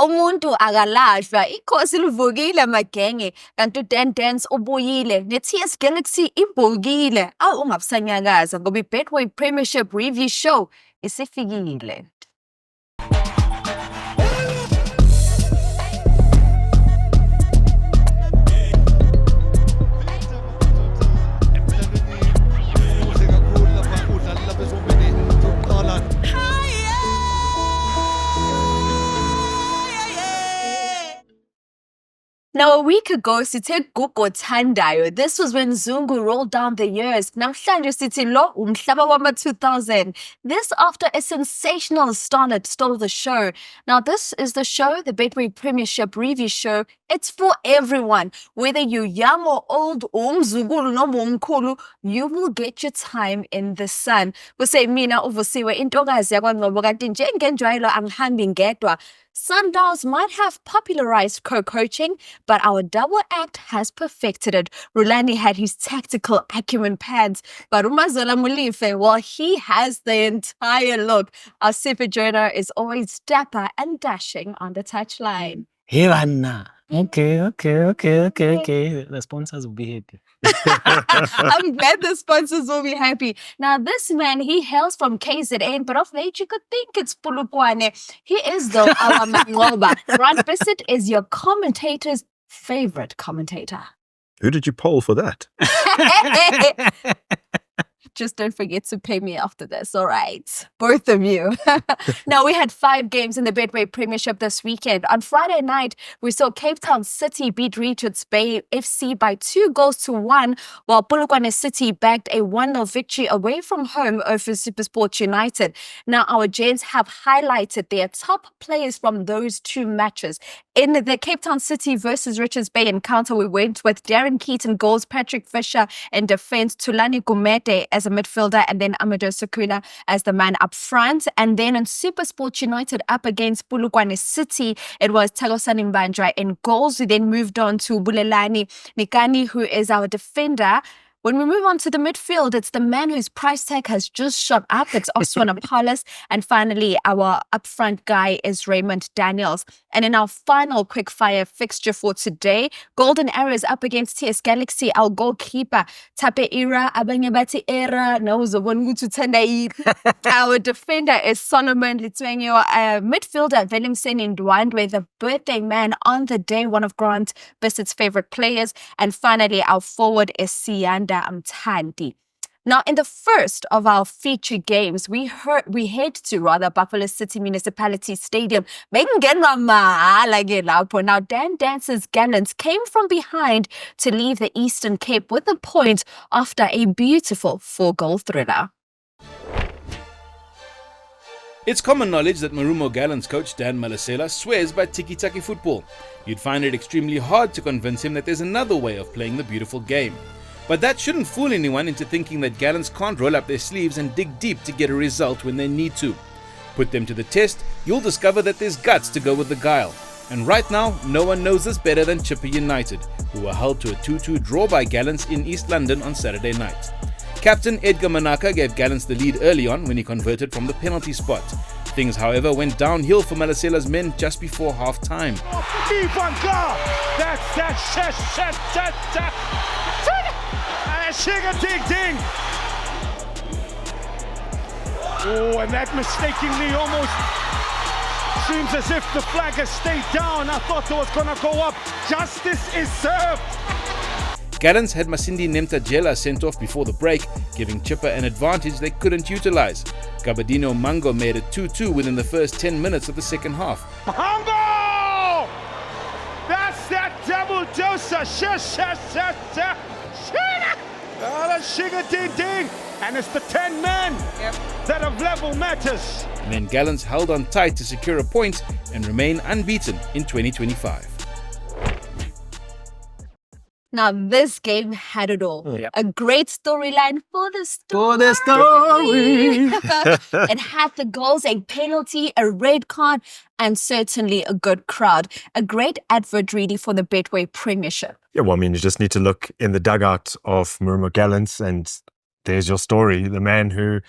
Umuntu akalahlwa, ikhosi livukile magenge, kanti dance ubuyile, ne-TS Galaxy ibhukile. Ungabusanyakaza ngoba i-Betway Premiership Review Show isifikile. Now, a week ago, sithe Gugu Thandayo. This was when Zungu rolled down the years. Namhlanje sithi lo umhlaba wama 2000. This after a sensational starlet stole the show. Now, this is the show, the Betway Premiership Review Show. It's for everyone. Whether you're young or old, umzukulu noma umkhulu, you will get your time in the sun. We say mina uvusiwe intokazi yakwaNgcobo kanti njengenjwayelo angihambi ngedwa. Sundowns might have popularized co-coaching, but our double act has perfected it. Rulani had his tactical acumen pants, but Umazola Mulife, well, he has the entire look. Our super joiner is always dapper and dashing on the touchline. Hey, Anna. Okay. The sponsors will be happy. I'm glad the sponsors will be happy. Now, this man, he hails from KZN, but of late you could think it's Polokwane. He is, though, our Mangoba. Ron Bissett is your commentator's favorite commentator. Who did you poll for that? Just don't forget to pay me after this, all right? Both of you. Now, we had 5 games in the Betway Premiership this weekend. On Friday night, we saw Cape Town City beat Richards Bay FC by 2-1, while Polokwane City bagged a 1-0 victory away from home over SuperSport United. Now, our Gents have highlighted their top players from those 2 matches. In the Cape Town City versus Richards Bay encounter, we went with Darren Keaton goals, Patrick Fisher in defense, Tulani Gumete as a midfielder, and then Amadou Sakuna as the man up front. And then in SuperSport United up against Polokwane City, it was Tagosani Mbandra in goals. We then moved on to Bulelani Nikani, who is our defender. When we move on to the midfield, it's the man whose price tag has just shot up. It's Oswan Apalas. And finally, our upfront guy is Raymond Daniels. And in our final quickfire fixture for today, Golden Arrows up against TS Galaxy. Our goalkeeper, Tape Ira, Abanyabati Era, Our defender is Solomon Litwenyo. Midfielder, Velimsen Ndwandwe, the birthday man on the day, one of Grant Bissett's favorite players. And finally, our forward is Sianda Mthandi. Now, in the first of our feature games, we head to Buffalo City Municipality Stadium. Now, Dan Dance's Gallants came from behind to leave the Eastern Cape with a point after a beautiful 4-goal thriller. It's common knowledge that Marumo Gallants coach Dan Malasela swears by tiki-taki football. You'd find it extremely hard to convince him that there's another way of playing the beautiful game. But that shouldn't fool anyone into thinking that Gallants can't roll up their sleeves and dig deep to get a result when they need to. Put them to the test, you'll discover that there's guts to go with the guile. And right now, no one knows this better than Chippa United, who were held to a 2-2 draw by Gallants in East London on Saturday night. Captain Edgar Manaka gave Gallants the lead early on when he converted from the penalty spot. Things, however, went downhill for Malasela's men just before half-time. Ding. Oh, and that mistakenly almost seems as if the flag has stayed down. I thought it was going to go up. Justice is served. Gallants had Masindi Nemtajela sent off before the break, giving Chippa an advantage they couldn't utilize. Gabadino Mango made it 2-2 within the first 10 minutes of the second half. Mango! That's that double dose of ding. And it's the 10 men that have level matters. And then Gallants held on tight to secure a point and remain unbeaten in 2025. Now, this game had it all. A great storyline for the story. It had the goals, a penalty, a red card, and certainly a good crowd. A great advert, really, for the Betway Premiership. Yeah, well, I mean, you just need to look in the dugout of Marumo Gallants and there's your story. The man who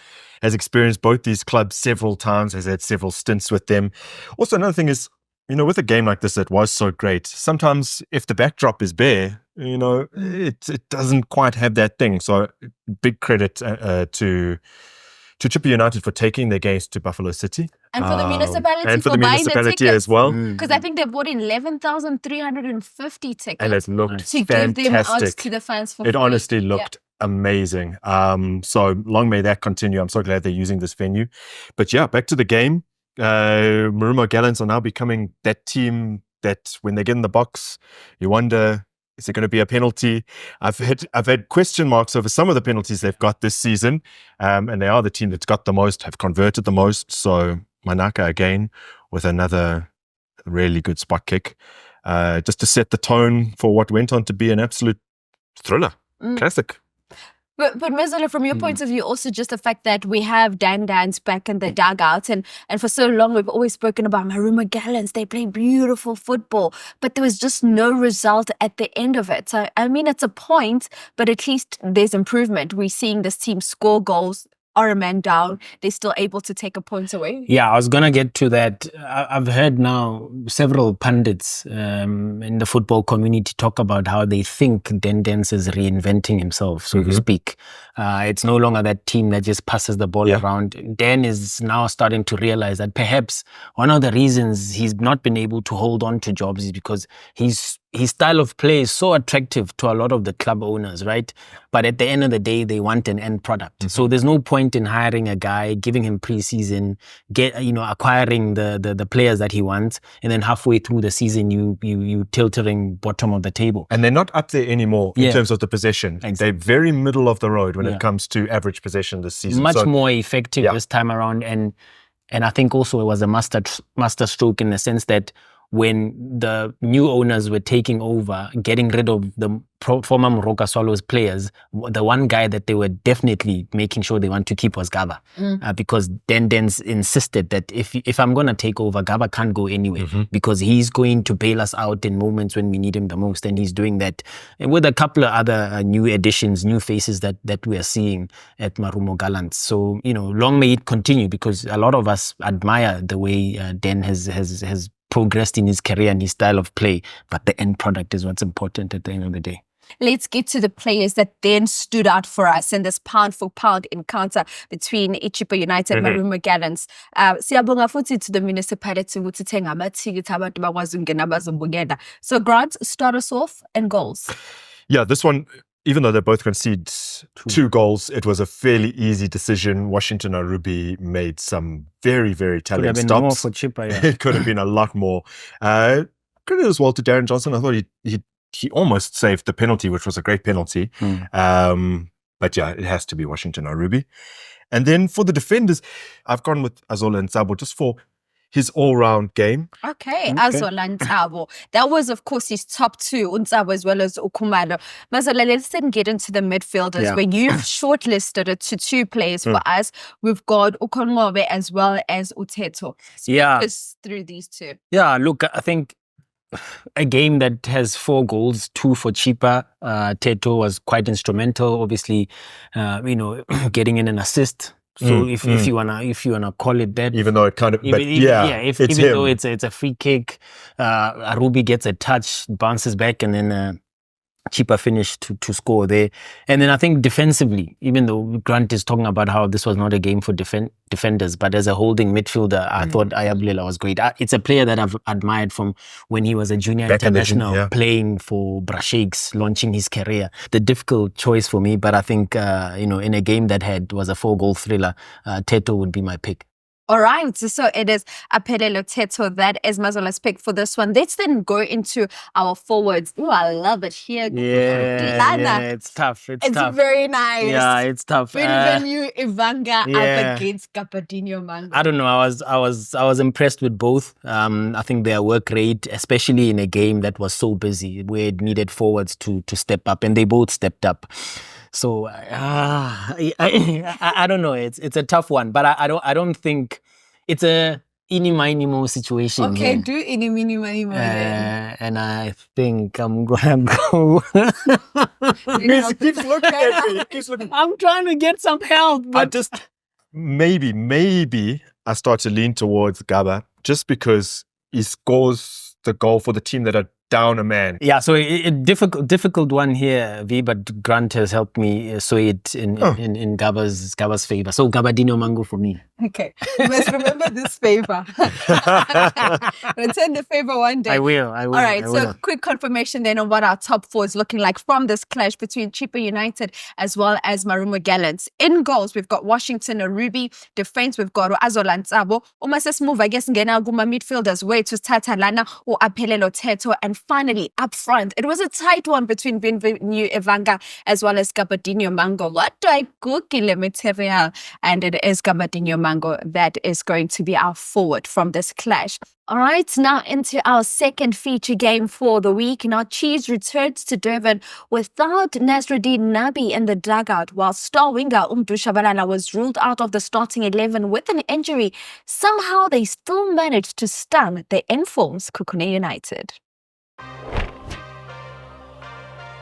has experienced both these clubs several times, has had several stints with them. Also, another thing is, with a game like this that was so great, sometimes if the backdrop is bare, it doesn't quite have that thing. So big credit to Chippa United for taking their games to Buffalo City. And for the municipality and for the buying municipality the as well. Because I think they bought 11,350 tickets. And it looked to give them out fantastic. to the fans for It free. honestly looked amazing. So long may that continue. I'm so glad they're using this venue. But yeah, back to the game. Marumo Gallants are now becoming that team that when they get in the box, you wonder, is there going to be a penalty? I've had question marks over some of the penalties they've got this season, and they are the team that's got the most, have converted the most. So Manaka again with another really good spot kick, just to set the tone for what went on to be an absolute thriller, classic. But Mazola, from your point of view, also just the fact that we have Dans back in the dugout, and for so long we've always spoken about Marumo Gallants. They play beautiful football, but there was just no result at the end of it. So, I mean, it's a point, but at least there's improvement. We're seeing this team score goals, are a man down. They're still able to take a point away. Yeah, I was going to get to that. I've heard now several pundits in the football community talk about how they think Dendens is reinventing himself, so to speak. It's no longer that team that just passes the ball around. Dan is now starting to realize that perhaps one of the reasons he's not been able to hold on to jobs is because his style of play is so attractive to a lot of the club owners, right? But at the end of the day, they want an end product. So there's no point in hiring a guy, giving him preseason, acquiring the players that he wants, and then halfway through the season, you tiltering bottom of the table. And they're not up there anymore in terms of the possession. Exactly. They're very middle of the road when it comes to average possession this season. Much more effective this time around, and I think also it was a master stroke in the sense that when the new owners were taking over, getting rid of the former Moroka Swallows players, the one guy that they were definitely making sure they want to keep was Gaba. Because Dendens insisted that if I'm going to take over, Gaba can't go anywhere because he's going to bail us out in moments when we need him the most. And he's doing that with a couple of other new additions, new faces that we are seeing at Marumo Gallants. So, long may it continue, because a lot of us admire the way Den has progressed in his career and his style of play, but the end product is what's important at the end of the day. Let's get to the players that then stood out for us in this pound-for-pound encounter between Chippa United and Marumo Gallants. Siyabonga futhi to the municipality ukuthi thenga amathikithi abantu bakwazi ukungena bazobukela. So Grant, start us off and goals. Yeah, this one, even though they both conceded two goals, it was a fairly easy decision. Washington Arubi made some very, very telling stops. More for Chippa, It could have been a lot more. Credit as well to Darren Johnson. I thought he almost saved the penalty, which was a great penalty. But yeah, it has to be Washington Arubi. And then for the defenders, I've gone with Azola and Sabo just for his all-round game. Okay, Azola and Ntabo. That was, of course, his top two, Ntabo as well as Ukumalo. Mazola, let's then get into the midfielders, where you've shortlisted it to two players for us. We've got Ukongobe as well as Uteto. Speak us through these two. Yeah, look, I think a game that has 4 goals, 2 for Chippa. Teto was quite instrumental, obviously, getting in an assist. So if you wanna call it that, even though it kind of, even though it's a free kick, Arubi gets a touch, bounces back, and then Chippa finished to score there. And then I think defensively, even though Grant is talking about how this was not a game for defenders, but as a holding midfielder, I thought Ayabulela was great. It's a player that I've admired from when he was a junior international, playing for Brashakes, launching his career. The difficult choice for me, but I think in a game that was a 4-goal thriller, Teto would be my pick. All right, so it is Aphelelo Teto. That is Mazola's pick for this one. Let's then go into our forwards. Oh, I love it here. Yeah, it's tough. It's tough. Very nice. Yeah, it's tough. Benvenue Ivanga up against Capadinho Mango. I don't know. I was impressed with both. I think their work rate, especially in a game that was so busy, where it needed forwards to step up, and they both stepped up. So I don't know. It's a tough one, but I don't think it's a ini-mini-mo situation. Okay, do ini-mini-mo. And I think I'm gonna go. He keeps looking at me. I'm trying to get some help. But I just maybe I start to lean towards Gaba just because he scores the goal for the team that are down a man. Yeah, so a difficult one here, V, but Grant has helped me sway it in Gaba's favor. So Gabadinho Mango for me. Okay, you must remember this favor. Return the favor one day. I will. All right, so quick confirmation then on what our top four is looking like from this clash between Chippa United as well as Marumo Gallants. In goals, we've got Washington Ruby. Defense, we've got Azola Ntsabo. Uma move, I guess, ngena kuma midfielders way to Tata Lana or Aphelelo Teto. And finally, up front, it was a tight one between Bienvenu Evanga as well as Gabadinho Mango. What do I Google material? And it is Gabadinho Mango that is going to be our forward from this clash. All right, now into our second feature game for the week. Now, Chiefs returns to Durban without Nasruddin Nabi in the dugout, while star winger Shabalala was ruled out of the starting 11 with an injury. Somehow, they still managed to stun the informs Polokwane United.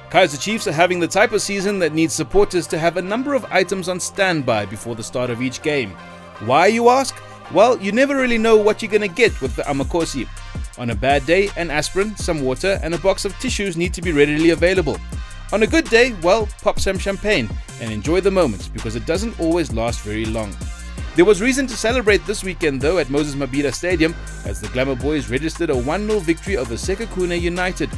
Kaizer Chiefs are having the type of season that needs supporters to have a number of items on standby before the start of each game. Why, you ask? Well, you never really know what you're going to get with the Amakosi. On a bad day, an aspirin, some water, and a box of tissues need to be readily available. On a good day, well, pop some champagne and enjoy the moment, because it doesn't always last very long. There was reason to celebrate this weekend though at Moses Mabhida Stadium as the Glamour Boys registered a 1-0 victory over Sekhukhune United.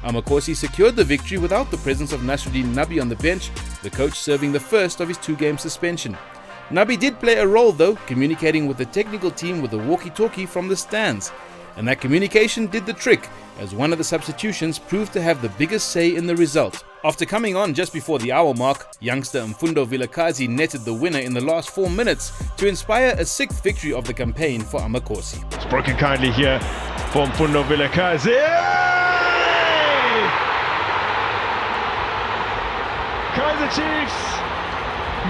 Amakosi secured the victory without the presence of Nasruddin Nabi on the bench, the coach serving the first of his 2-game suspension. Nabi did play a role though, communicating with the technical team with a walkie-talkie from the stands. And that communication did the trick, as one of the substitutions proved to have the biggest say in the result. After coming on just before the hour mark, youngster Mfundo Vilakazi netted the winner in the last 4 minutes to inspire a 6th victory of the campaign for Amakosi. It's broken kindly here for Mfundo Vilakazi. Kaizer Chiefs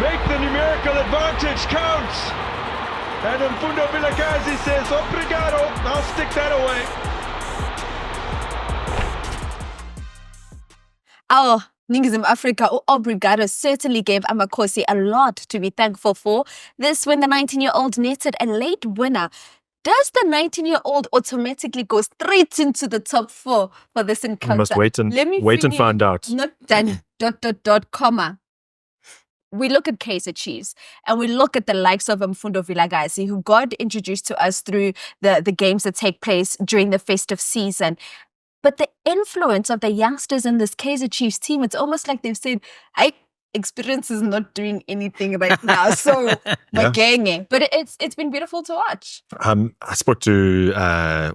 make the numerical advantage count. And Mfundo Vilakazi says, obrigado, I'll stick that away. Our Ningizim Africa obrigado certainly gave Amakosi a lot to be thankful for. This when the 19-year-old netted a late winner. Does the 19-year-old automatically go straight into the top 4 for this encounter? We must wait and find out. Not done, ... comma. We look at Kaizer Chiefs and we look at the likes of Mfundo Vilakazi, who got introduced to us through the games that take place during the festive season. But the influence of the youngsters in this Kaizer Chiefs team, it's almost like they've said, experience is not doing anything right now. So, Magenge. But it's been beautiful to watch. I spoke to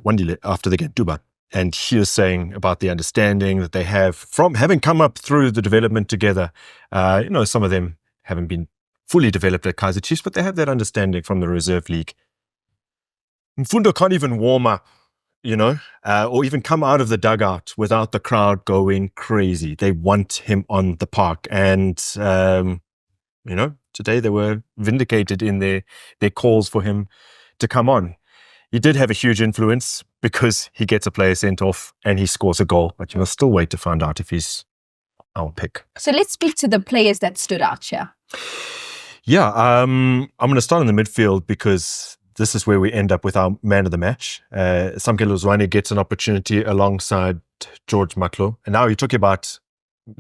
Wandile after the game, Duba, and he was saying about the understanding that they have from having come up through the development together. Some of them haven't been fully developed at Kaizer Chiefs, but they have that understanding from the reserve league. Mfundo can't even warm up, or even come out of the dugout without the crowd going crazy. They want him on the park. And, today they were vindicated in their calls for him to come on. He did have a huge influence because he gets a player sent off and he scores a goal. But you must still wait to find out if he's our pick. So let's speak to the players that stood out here. Yeah, I'm going to start in the midfield because this is where we end up with our man of the match. Samkelo Zwane gets an opportunity alongside George Maklo. And now you're talking about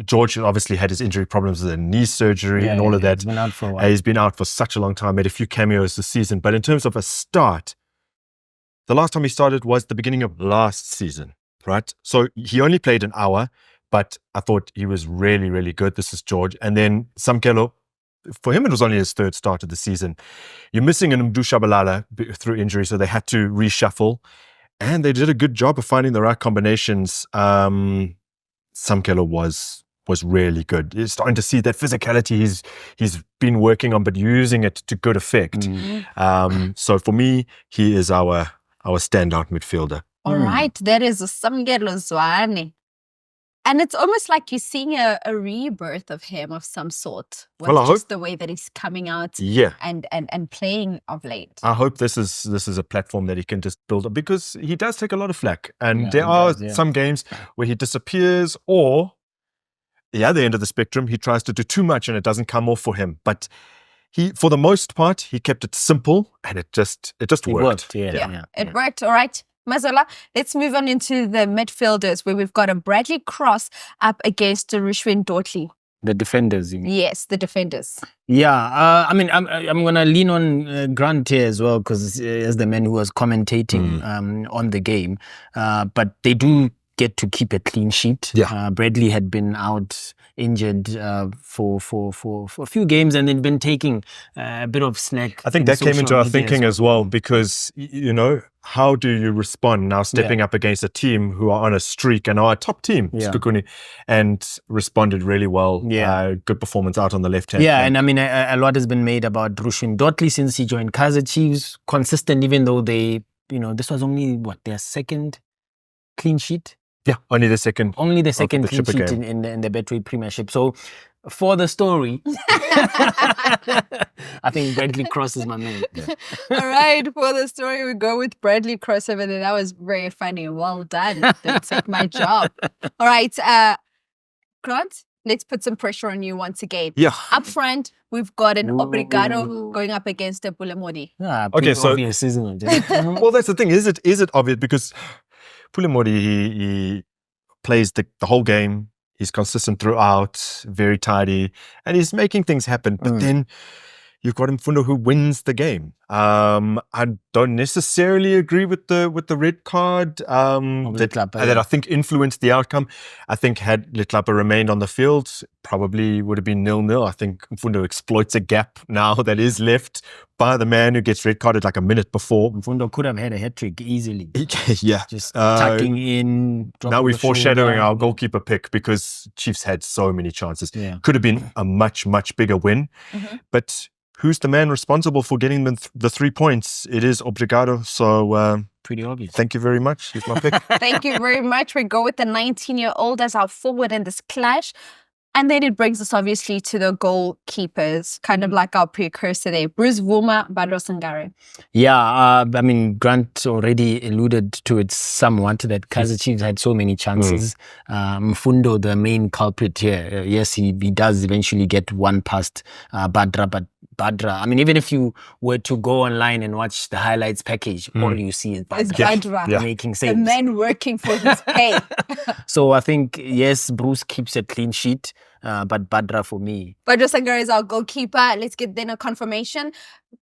George obviously had his injury problems with the knee surgery and all of that. He's been out for a while. He's been out for such a long time, made a few cameos this season. But in terms of a start, the last time he started was the beginning of last season, right? So he only played an hour, but I thought he was really, really good. This is George. And then Samkelo, for him, it was only his 3rd start of the season. You're missing an Shabalala through injury, so they had to reshuffle. And they did a good job of finding the right combinations. Samkelo was really good. You're starting to see that physicality he's been working on, but using it to good effect. Mm-hmm. So for me, he is our standout midfielder. All right, that is Samkelo Zwane. And it's almost like you're seeing a rebirth of him of some sort. With just the way that he's coming out and playing of late. I hope this is a platform that he can just build up, because he does take a lot of flack. And there are some games where he disappears, or the other end of the spectrum, he tries to do too much and it doesn't come off for him. But for the most part, he kept it simple and it just worked. It worked. All right. Mazola, let's move on into the midfielders where we've got a Bradley Cross up against a Rushwin Dortley. The defenders, you mean? Yes, the defenders. Yeah, I mean, I'm gonna lean on Grant here as well because as the man who was commentating on the game, but they do get to keep a clean sheet. Yeah. Bradley had been out injured for a few games and then been taking a bit of snack. I think that came into our thinking as well because, you know, how do you respond now stepping up against a team who are on a streak and are a top team, Sekhukhune, and responded really well. Good performance out on the left hand. Yeah, and I mean, a lot has been made about Rushwin Dortley since he joined Kaizer Chiefs. Consistent, even though they, you know, this was only, their second clean sheet? Yeah, only the second. Only the second clean Chippa sheet in the Betway Premiership. So, for the story, I think Bradley Cross is my man. All right, for the story, we go with Bradley Cross over there. That was very funny. Well done. Didn't take my job. All right, Grant, let's put some pressure on you once again. Yeah. Up front, we've got an Obrigado going up against a Pulemodi. Okay, so obvious, isn't it? well, that's the thing. Is it obvious? Because Pulemodi, he plays the whole game. He's consistent throughout, very tidy, and he's making things happen. But then you've got Mfundo who wins the game. I don't necessarily agree with the red card that I think influenced the outcome. I think had Letlapa remained on the field, probably would have been 0-0. I think Mfundo exploits a gap now that is left by the man who gets red carded like a minute before. Mfundo could have had a hat-trick easily. Yeah. Just tucking in. Now we're foreshadowing our goalkeeper pick because Chiefs had so many chances. Yeah. Could have been a much, much bigger win. But who's the man responsible for getting the 3 points? It is Obrigado. So pretty obvious. Thank you very much. Here's my pick. Thank you very much. We go with the 19-year-old as our forward in this clash. And then it brings us obviously to the goalkeepers, kind of like our precursor there. Bruce Vuma, Badro Sangare. Yeah, I mean, Grant already alluded to it somewhat that Kaizer Chiefs had so many chances. Mfundo, the main culprit here, yes, he does eventually get one past Badra, but Badra, I mean, even if you were to go online and watch the highlights package, all you see is Badra making saves. The man working for his pay. So I think, yes, Bruce keeps a clean sheet, but Badra for me. Badra Sangare is our goalkeeper. Let's get then a confirmation.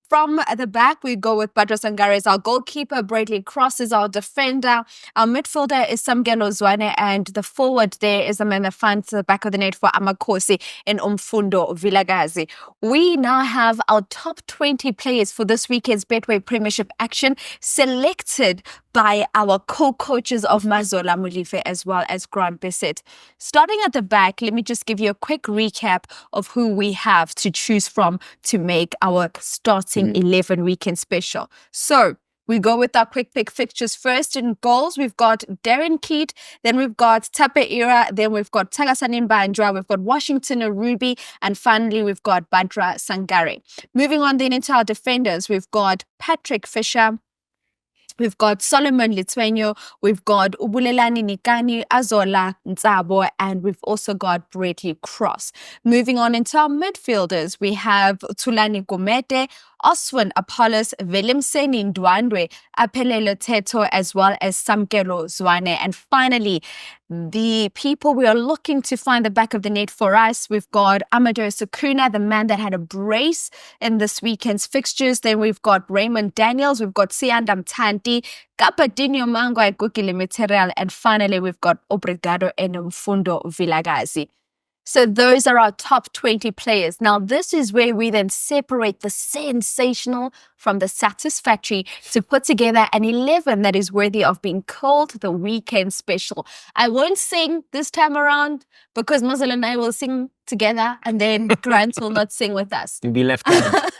From the back, we go with Badra Sangare as our goalkeeper. Bradley Cross is our defender. Our midfielder is Samgelo Zwane. And the forward there is the man that finds the back of the net for Amakosi and Mfundo Vilagazi. We now have our top 20 players for this weekend's Betway Premiership action selected by our co-coaches of Mazola Mulife as well as Grant Bissett. Starting at the back, let me just give you a quick recap of who we have to choose from to make our starting 11 weekend special. So we go with our quick pick fixtures first. In goals, we've got Darren Keat, then we've got Tape Ira, then we've got Tagasanin Bandra, we've got Washington Arubi, and finally we've got Badra Sangare. Moving on then into our defenders, we've got Patrick Fisher, we've got Solomon Litsuenyo, we've got Ubulelani Nikani, Azola Nzabo, and we've also got Bradley Cross. Moving on into our midfielders, we have Tulani Gomete, Oswin Apollos, Velimseni Ndwandwe, Apelelo Teto, as well as Samkelo Zwane. And finally, the people we are looking to find the back of the net for us, we've got Amadou Sakuna, the man that had a brace in this weekend's fixtures. Then we've got Raymond Daniels, we've got Siandam Tanti, Kapadinho Mangwa, Gukile Material, and finally we've got Obrigado and Mfundo Vilagazi. So those are our top 20 players. Now, this is where we then separate the sensational from the satisfactory to put together an 11 that is worthy of being called the weekend special. I won't sing this time around because Mazel and I will sing together and then Grant will not sing with us. You'll be left out.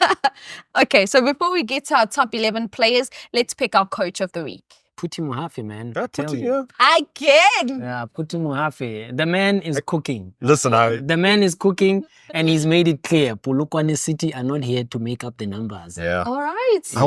Okay, so before we get to our top 11 players, let's pick our coach of the week. Puti Muhafe, man. Again! Yeah, Puti Muhafe. The man is cooking. Listen, the man is cooking and he's made it clear. Polokwane City are not here to make up the numbers. Yeah. All right. I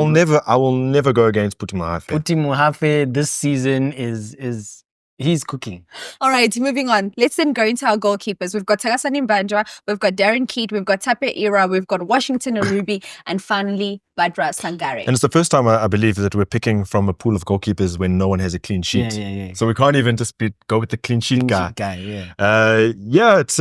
will never go against Puti Muhafe. Puti Muhafe this season is He's cooking. All right, moving on. Let's then go into our goalkeepers. We've got Tagasani Mbandwa, we've got Darren Keat, we've got Tape Ira, we've got Washington Arubi, and finally Badra Sangare. And it's the first time I believe that we're picking from a pool of goalkeepers when no one has a clean sheet. Yeah. So we can't even just go with the clean sheet guy. It's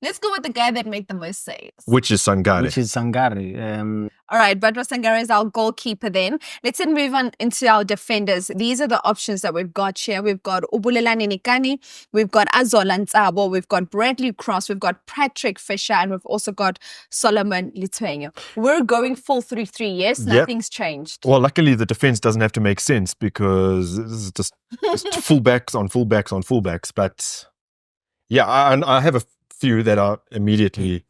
Let's go with the guy that made the most saves. which is Sangare. Sangare. All right, Badra Sangare is our goalkeeper then. Let's then move on into our defenders. These are the options that we've got here. We've got Ubulelani Nikani, we've got Azola Ntsabo, we've got Bradley Cross, we've got Patrick Fisher, and we've also got Solomon Litwenyo. We're going full 3-3, yes? Yep. Nothing's changed. Well, luckily the defense doesn't have to make sense because this is just fullbacks on fullbacks on fullbacks. But yeah, I have a few that are immediately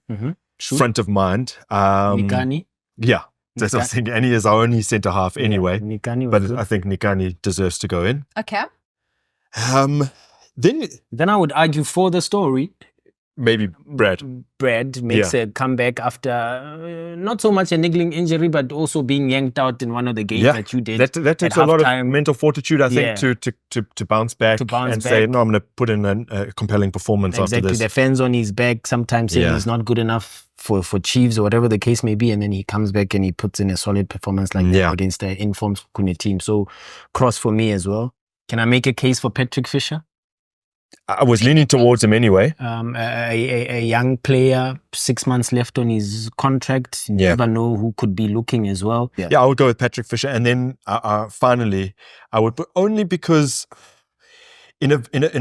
front of mind. Nikani. Yeah, that's what I think. And he is our only centre half anyway. Nikani But was I think Nikani deserves to go in. Okay. Then I would argue for the story. maybe Brad. Brad makes a comeback after not so much a niggling injury, but also being yanked out in one of the games that you did. That takes a lot of mental fortitude, I think, to bounce back and say, no, I'm going to put in a compelling performance after this. The fans on his back, sometimes saying he's not good enough for Chiefs or whatever the case may be, and then he comes back and he puts in a solid performance like that against the informed Kune team. So cross for me as well. Can I make a case for Patrick Fisher? I was leaning towards him anyway. A young player, 6 months left on his contract. You never know who could be looking as well. Yeah, I would go with Patrick Fisher. And then finally, I would put only because in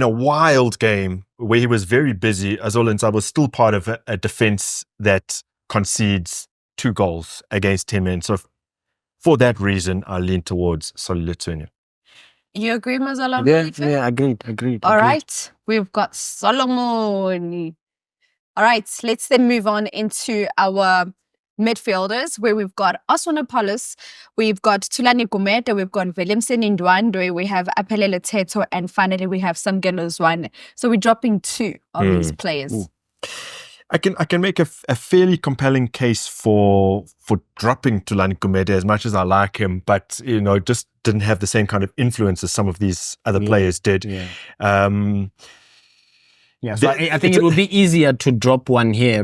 a wild game where he was very busy, Azola Ntsabo was still part of a defense that concedes 2 goals against him. And so for that reason, I lean towards Solitwini. You agree, Mazala? Yeah, agreed. All right, we've got Solomon. All right, let's then move on into our midfielders, where we've got Aswana Paulus, we've got Tulani Gumete, we've got Williamson Ndwandwe, we have Apelele Teto, and finally we have Samgelo Zwane. So we're dropping 2 of these players. Ooh. I can make a fairly compelling case for dropping Tulani Gumede as much as I like him, but just didn't have the same kind of influence as some of these other players did. So I think it would be easier to drop one here,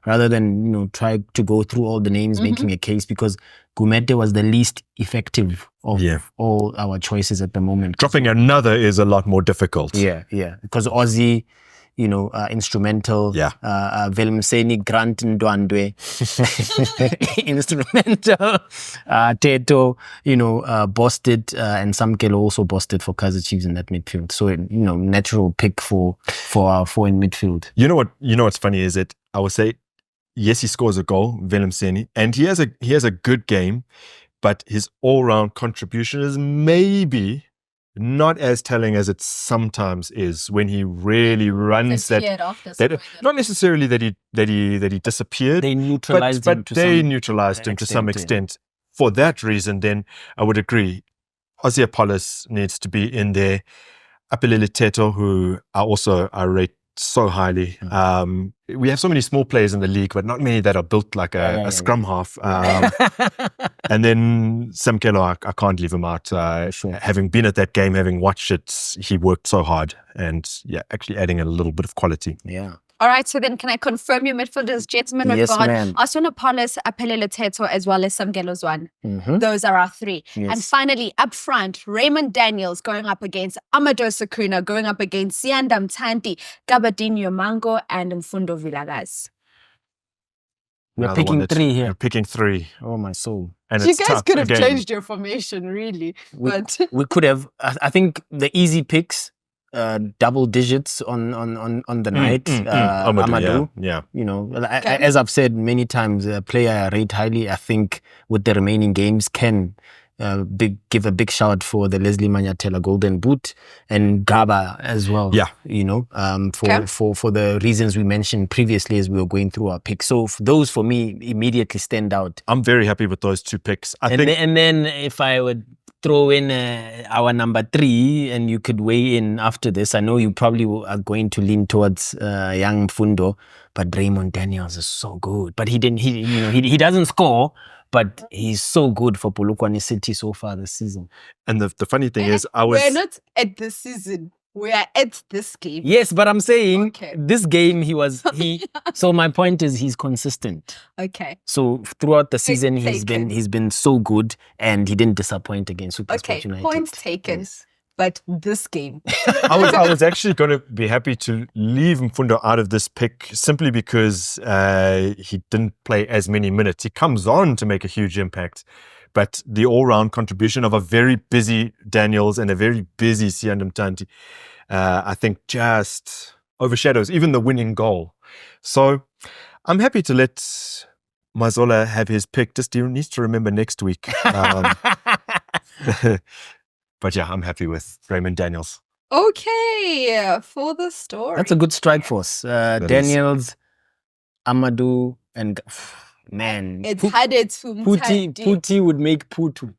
rather than try to go through all the names making a case, because Gumede was the least effective of all our choices at the moment. Dropping another is a lot more difficult. Because Aussie, instrumental. Velmseni Grant Ndwandwe, instrumental. Teto, busted, and Samkelo also busted for Kaizer Chiefs in that midfield. So, natural pick for our 4 in midfield. You know what's funny is that I would say, yes, he scores a goal, Velmseni, and he has a good game, but his all-round contribution is maybe not as telling as it sometimes is when he really runs that not necessarily that he disappeared. They neutralized him to some extent. For that reason, then I would agree. Ozzy Paulus needs to be in there. Apelele Teto, who I rate so highly. We have so many small players in the league, but not many that are built like a scrum half. And then Samkelo, I can't leave him out. Having been at that game, having watched it, he worked so hard and actually adding a little bit of quality. Yeah. All right, so then can I confirm your midfielders, gentlemen? We've got Aswana Paulus, Apelele Teto, as well as Samgelo Zwane. Those are our 3. Yes. And finally, up front, Raymond Daniels going up against Amadou Sakuna, going up against Sianda Mtanti, Gabadinho Mango, and Mfundo Vilagaz. We're picking 3 here. We're picking 3. Oh, my soul. And you guys could have changed your formation, really. We could have. I think the easy picks, double digits on the night. Amadou. As I've said many times, a player I rate highly. I think with the remaining games can give a big shout for the Leslie Manyatela Golden Boot and Gaba as well. For the reasons we mentioned previously as we were going through our picks. So those for me immediately stand out. I'm very happy with those 2 picks. And then if I would throw in our number 3, and you could weigh in after this. I know you probably are going to lean towards young Mfundo, but Raymond Daniels is so good. But he doesn't score, but he's so good for Polokwane City so far this season. And the funny thing is, I was We're not at the season. We are at this game. Yes, but I'm saying Okay. this game so my point is he's consistent. Okay. So throughout the season taken. he's been so good and he didn't disappoint against Okay. SuperSport United. Point taken. Yes. But this game. I was actually going to be happy to leave Mfundo out of this pick simply because he didn't play as many minutes. He comes on to make a huge impact, but the all-round contribution of a very busy Daniels and a very busy Sianda Mtanti, I think just overshadows even the winning goal. So I'm happy to let Mazola have his pick. Just he needs to remember next week. But yeah, I'm happy with Raymond Daniels. Okay. For the story. That's a good strike force. Daniels, Amadou, and man. It's harder to Puti would make Putu.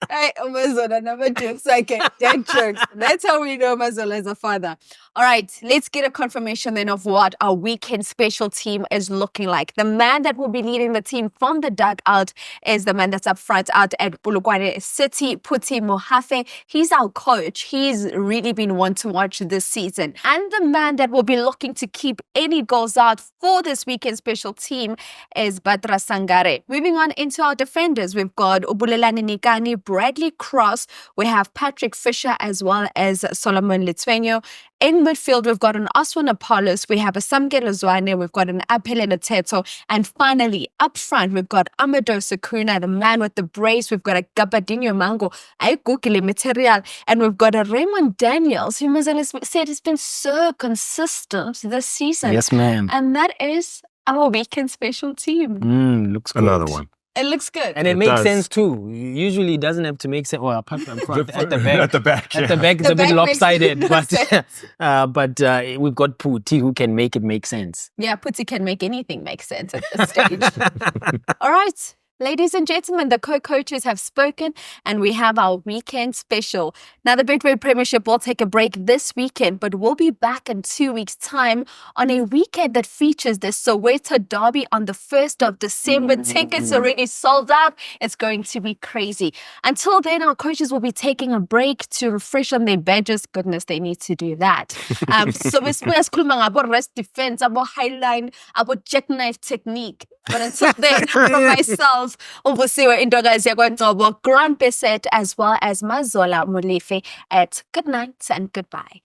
Hey, Mazola never jokes like it. Dead jokes. That's how we know Mazola is a father. All right, let's get a confirmation then of what our weekend special team is looking like. The man that will be leading the team from the dugout is the man that's up front out at Polokwane City, Puti Mohafe. He's our coach. He's really been one to watch this season. And the man that will be looking to keep any goals out for this weekend special team is Batra Sangare. Moving on into our defenders, we've got Ubulelani Nikani, Bradley Cross. We have Patrick Fisher as well as Solomon Litsuenyo. In midfield, we've got an Oswan Apollos, we have a Samkelo Zwane, we've got an Apele Teto, and finally, up front, we've got Amadou Sakuna, the man with the brace, we've got a Gabadinho Mango, I Google material, and we've got a Raymond Daniels, who Mazala said has been so consistent this season. Yes, ma'am. And that is our weekend special team. Looks good. Another one. It looks good. And it It makes does. sense too. Usually it doesn't have to make sense. Well, apart from at the back. At the back. At the yeah. back, it's The a bit back makes lopsided, no sense. but we've got Puti who can make it make sense. Yeah, Puti can make anything make sense at this stage. All right. Ladies and gentlemen, the co-coaches have spoken and we have our weekend special. Now, the Betway Premiership will take a break this weekend, but we'll be back in 2 weeks' time on a weekend that features the Soweto Derby on the 1st of December. Tickets already sold out. It's going to be crazy. Until then, our coaches will be taking a break to refresh on their badges. Goodness, they need to do that. So we're sikhuluma ngabo rest defense, abo highline, abo jackknife technique. But until then, from myself, Ubusiwe Indokazi yakwaNgcobo, Grant Bissett, as well as Mazola Molefe at good night and goodbye.